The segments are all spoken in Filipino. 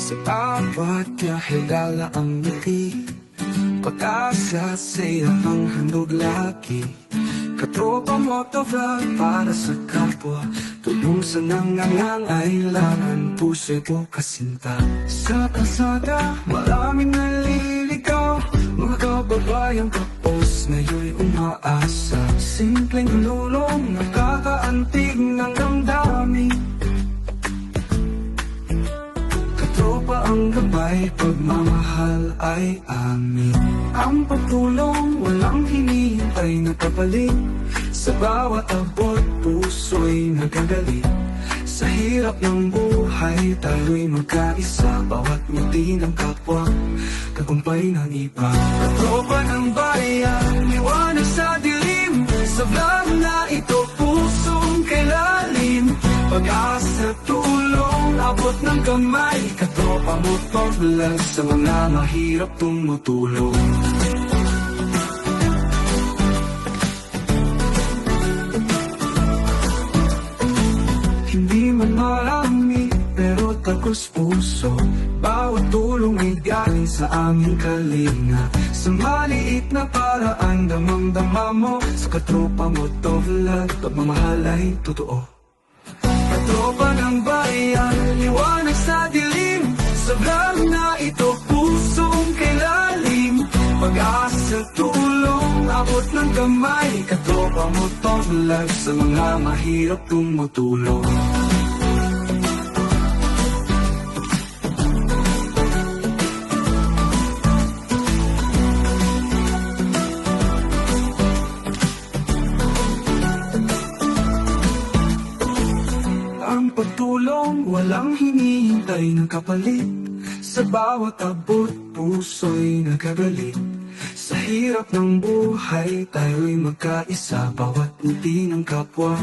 Sa bawat kahigala ang ngiti, pag-asa sa'yo ang handog lagi. Katropa mo to vlog para sa kapwa, tulong sa nangangangailangan, puso'y bukasinta. Sa kalsada, maraming naliligaw, mga kababayang kapos ngayon'y umaasa. Simpleng tulong, nakakaantig ng damdamin. Katropa ang gabay, pagmamahal ay amin. Ang pagtulong, walang hinihintay na kapalit. Sa bawat abot, puso'y nagagalit. Sa hirap ng buhay, tayo'y magkaisa. Bawat ngiti ng kapwa, tagumpay ng iba. Katropa ng bayan, liwanag sa dilim. Sa vlog na ito, pusong kailalim. Pag-asa, tulong, abot ng kamay. Katropa mo to vlog, sa mga mahirap tumutulong. Hindi man marami, pero tagos puso. Bawat tulong ay galing sa aming kalinga. Sa maliit na paraan, damang-dama mo. Sa katropa mo to vlog, pagmamahal ay totoo. Katropa ng bayan, liwanag sa dilim. Sa vlog na ito, pusong kailalim. Pag-asa, tulong, abot ng kamay. Katropa mo to vlog, sa mga mahirap tumutulong. Ang pagtulong, walang hinihintay ng kapalit. Sa bawat abot, puso'y nagagalit. Sa hirap ng buhay, tayo'y magkaisa. Bawat ngiti ng kapwa,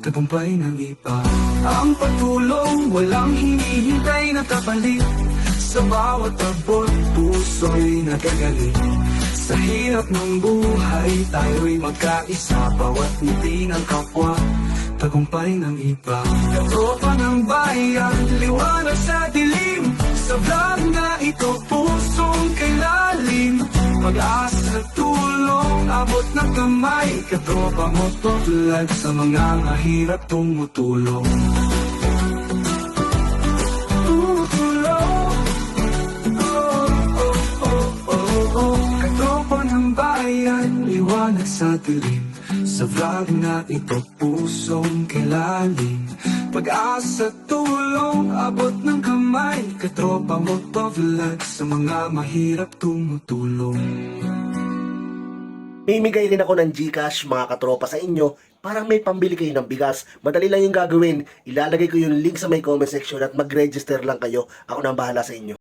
tagumpay ng iba. Ang pagtulong, walang hinihintay ng kapalit. Sa bawat abot, puso'y nagagalit. Sa hirap ng buhay, tayo'y magkaisa. Bawat ngiti ng kapwa, tagumpay ng iba. Katropa ng bayan, liwanag sa dilim. Sa vlog na ito, pusong kailalim. Pag-asa, tulong, abot ng kamay. Katropa mo to vlog, sa mga mahirap tumutulong. Tumutulong. Katropa ng bayan, liwanag sa dilim. Sa vlog na ito, pusong kailalim. Pag-asa, tulong, abot ng kamay. Katropa mo to vlog, sa mga mahirap tumutulong. Mimigay rin ako ng GCash mga katropa sa inyo. Parang may pambili kayo ng bigas. Madali lang yung gagawin. Ilalagay ko yung link sa may comment section at mag-register lang kayo. Ako nang bahala sa inyo.